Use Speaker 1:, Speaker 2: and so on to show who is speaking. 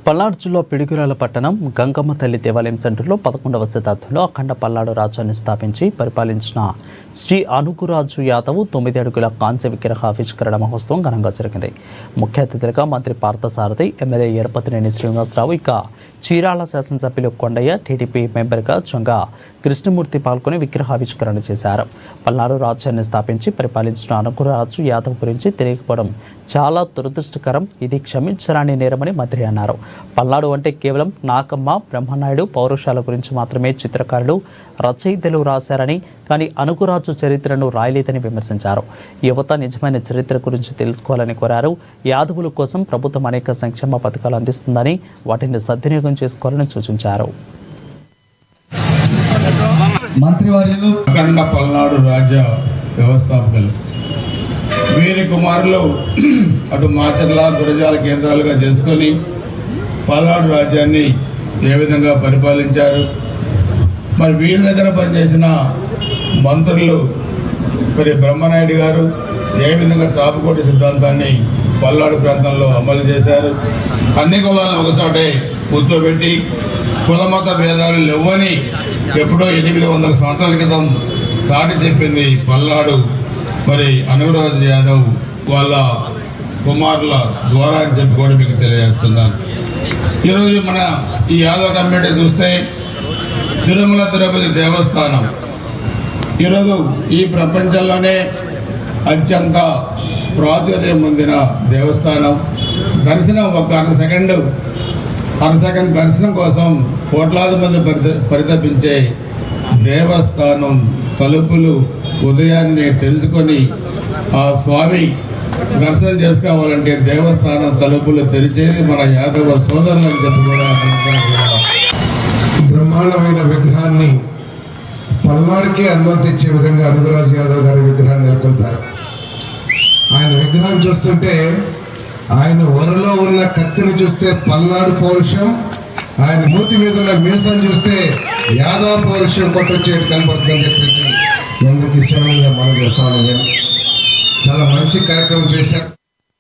Speaker 1: పల్నాడు జిల్లా పిడుగురాల పట్టణం గంగమ్మ తల్లి దేవాలయం సెంటర్లో 11వ శతాబ్దంలో అఖండ పల్నాడు రాజ్యాన్ని స్థాపించి పరిపాలించిన శ్రీ అనుకురాజు యాదవ్ 9 అడుగుల కాంస్య విగ్రహ ఆవిష్కరణ మహోత్సవం ఘనంగా జరిగింది. ముఖ్య అతిథులుగా మంత్రి పార్థసారథి, ఎమ్మెల్యే ఎరపతినేని శ్రీనివాసరావు, ఇక చీరాల శాసనసభ్యులు కొండయ్య, టీడీపీ మెంబర్గా చొంగ కృష్ణమూర్తి పాల్గొని విగ్రహావిష్కరణ చేశారు. పల్నాడు రాజ్యాన్ని స్థాపించి పరిపాలించిన అనుకురాజు యాదవ్ గురించి తెలియకపోవడం చాలా దురదృష్టకరం, ఇది క్షమించరాని నేరమని మంత్రి అన్నారు. పల్నాడు అంటే కేవలం నాకమ్మ, బ్రహ్మనాయుడు పౌరుషాల గురించి మాత్రమే చిత్రకారులు, రచయితలు రాశారని, కానీ అనుకురాజు చరిత్రను రాయలేదని విమర్శించారు. యువత నిజమైన చరిత్ర గురించి తెలుసుకోవాలని కోరారు. యాదవుల కోసం ప్రభుత్వం అనేక సంక్షేమ పథకాలు అందిస్తుందని, వాటిని సద్వినియోగం చేసుకోవాలని సూచించారు.
Speaker 2: మంత్రివర్యులు
Speaker 3: అఖండ పల్నాడు రాజ్య వ్యవస్థాపకులు వీరి కుమారులు అటు మాచర్ల, గురజాల కేంద్రాలుగా చేసుకొని పల్నాడు రాజ్యాన్ని ఏ విధంగా పరిపాలించారు. మరి వీరి దగ్గర పనిచేసిన మంత్రులు మరి బ్రహ్మనాయుడు గారు ఏ విధంగా చాపుకోటి సిద్ధాంతాన్ని పల్నాడు ప్రాంతంలో అమలు చేశారు. అన్ని కులాలను ఒకచోటే కూర్చోబెట్టి కులమత భేదాలు లేవని ఎప్పుడో 800 సంవత్సరాల క్రితం చాటి చెప్పింది పల్నాడు మరి అనురాజ్ యాదవ్ వాళ్ళ కుమారుల ద్వారా అని చెప్పి కూడా మీకు తెలియజేస్తున్నాను. ఈరోజు మన ఈ యాదవ్ కమ్యూనిటీ చూస్తే తిరుమల తిరుపతి దేవస్థానం ఈరోజు ఈ ప్రపంచంలోనే అత్యంత ప్రాచుర్యం పొందిన దేవస్థానం. దర్శనం ఒక అర సెకండ్ దర్శనం కోసం కోట్లాది మంది పరితపించే దేవస్థానం తలుపులు ఉదయాన్నే తెలుసుకొని ఆ స్వామి దర్శనం చేసుకోవాలంటే దేవస్థానం తలుపులు తెరిచేది మన యాదవ సోదరులని చెప్పి కూడా
Speaker 2: బ్రహ్మాండమైన విగ్రహాన్ని పల్నాడుకి అనుమతించే విధంగా అనురాజ్ యాదవ్ గారి విగ్రహాన్ని నెలకొల్పారు. ఆయన విగ్రహం చూస్తుంటే ఆయన ఒరలో ఉన్న కత్తిని చూస్తే పల్నాడు పౌరుషం, ఆయన మూతి మీద ఉన్న మీసం చూస్తే యాదవ పౌరుషం కొట్టొచ్చేది కనపడుతుందని చెప్పేసి ఎందుకు ఇష్టంగా మనం చేస్తామని చాలా మంచి కార్యక్రమం చేశారు.